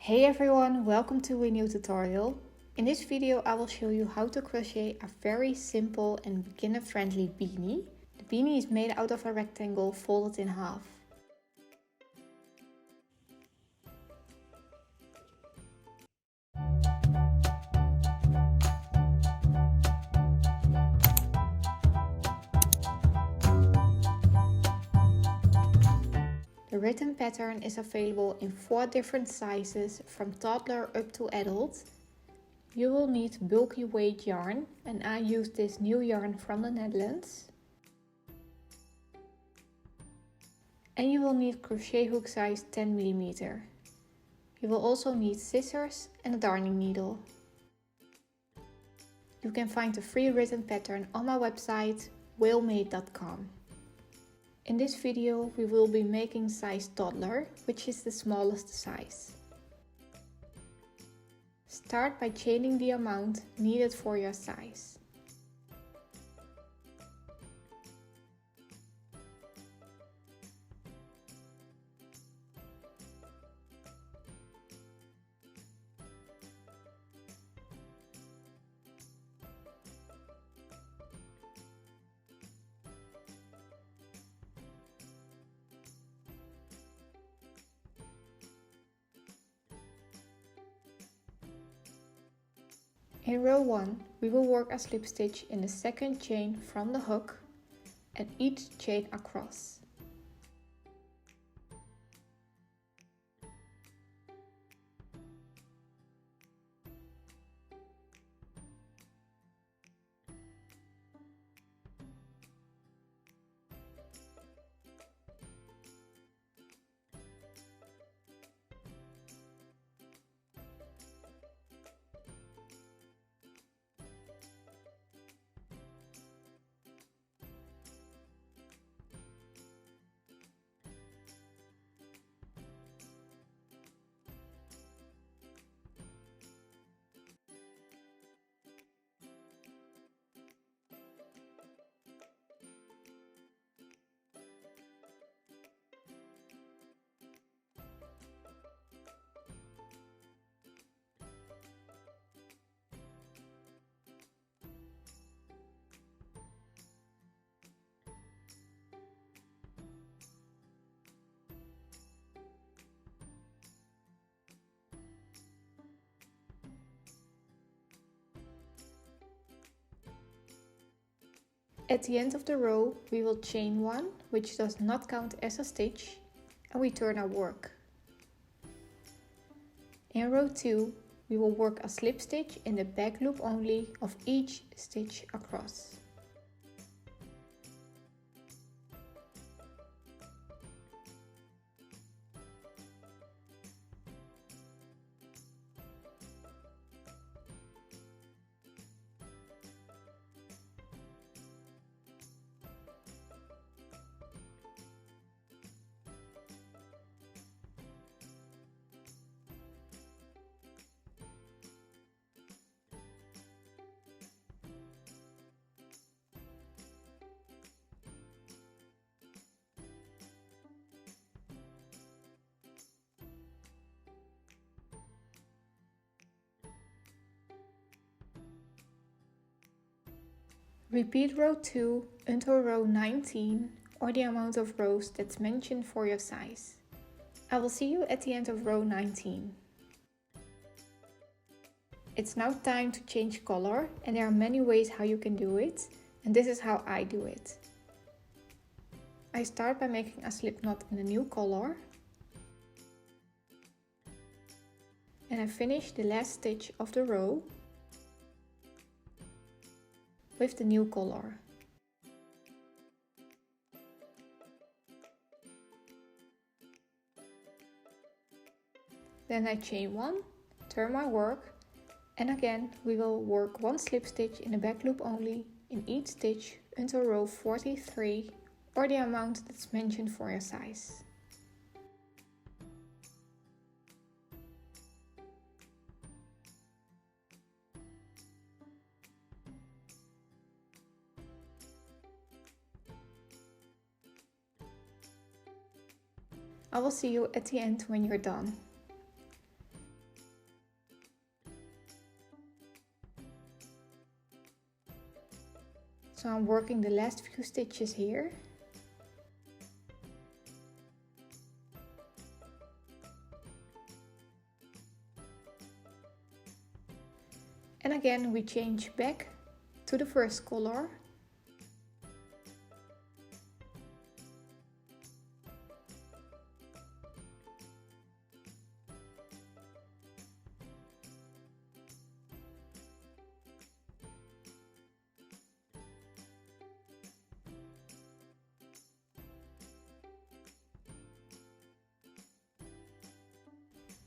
Hey everyone, welcome to a new tutorial. In this video I will show you how to crochet a very simple and beginner friendly beanie. The beanie is made out of a rectangle folded in half. The written pattern is available in 4 different sizes from toddler up to adult. You will need bulky weight yarn and I use this new yarn from the Netherlands. And you will need crochet hook size 10 mm. You will also need scissors and a darning needle. You can find the free written pattern on my website wilma.com. In this video we will be making size toddler, which is the smallest size. Start by chaining the amount needed for your size. In row 1, we will work a slip stitch in the second chain from the hook and each chain across. At the end of the row we will chain 1, which does not count as a stitch, and we turn our work. In row 2 we will work a slip stitch in the back loop only of each stitch across. Repeat row 2 until row 19 or the amount of rows that's mentioned for your size. I will see you at the end of row 19. It's now time to change color and there are many ways how you can do it, and this is how I do it. I start by making a slip knot in a new color and I finish the last stitch of the row with the new color. Then I chain 1, turn my work, and again we will work 1 slip stitch in the back loop only in each stitch until row 43 or the amount that's mentioned for your size. I will see you at the end when you're done. So I'm working the last few stitches here. And again we change back to the first color.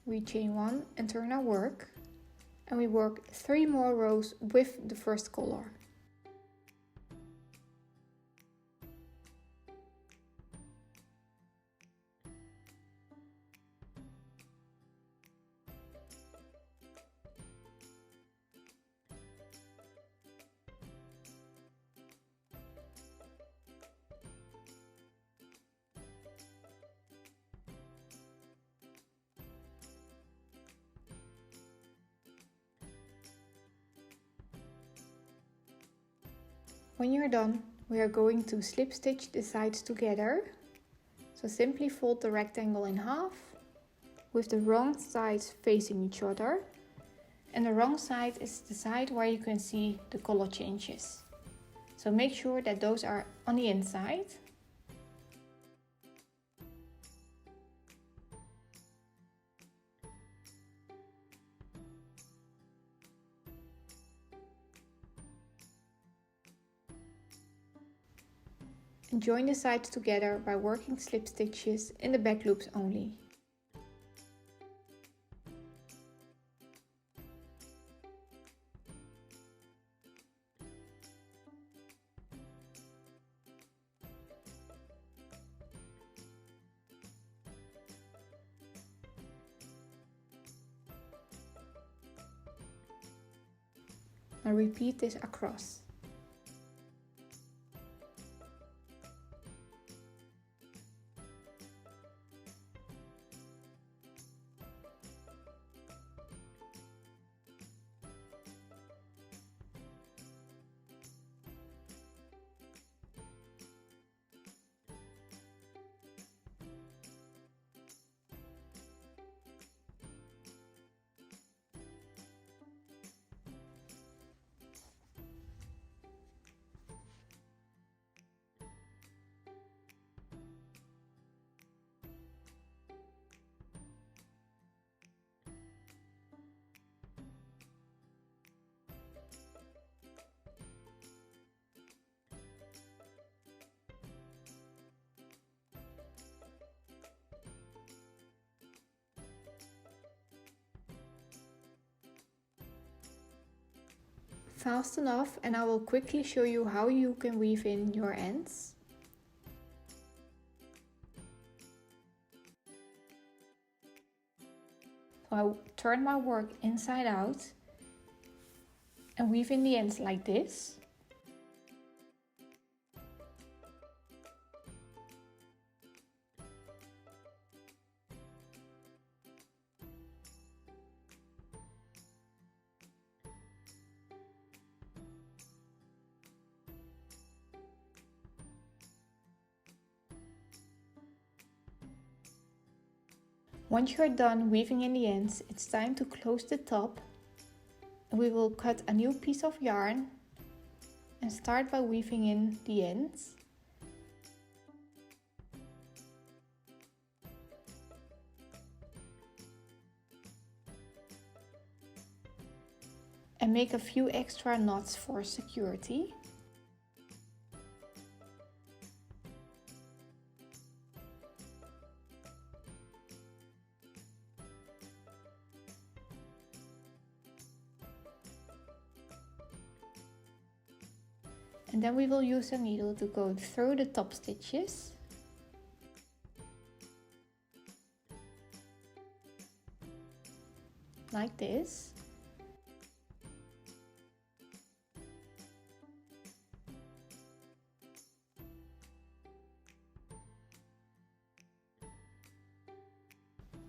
We chain 1 and turn our work, and we work 3 more rows with the first color. When you're done, we are going to slip stitch the sides together. So simply fold the rectangle in half with the wrong sides facing each other. And the wrong side is the side where you can see the color changes. So make sure that those are on the inside. And join the sides together by working slip stitches in the back loops only. Now repeat this across. Fast enough, and I will quickly show you how you can weave in your ends. So I turn my work inside out and weave in the ends like this. Once you're done weaving in the ends, it's time to close the top. We will cut a new piece of yarn and start by weaving in the ends. And make a few extra knots for security. And then we will use a needle to go through the top stitches. Like this.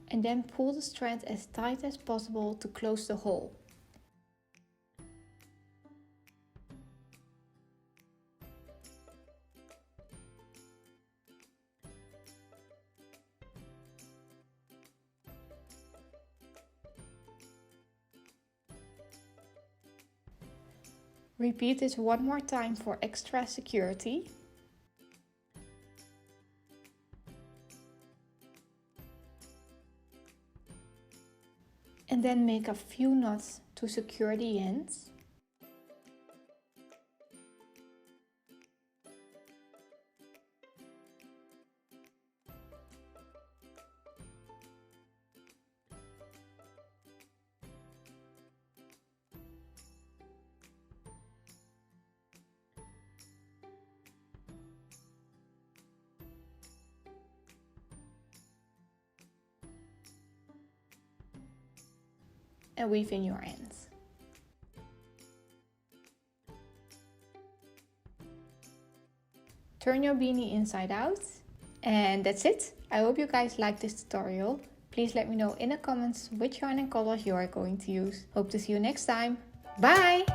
And then pull the strand as tight as possible to close the hole. Repeat this one more time for extra security. And then make a few knots to secure the ends. And weave in your ends. Turn your beanie inside out. And that's it. I hope you guys liked this tutorial. Please let me know in the comments which yarn and colors you are going to use. Hope to see you next time. Bye!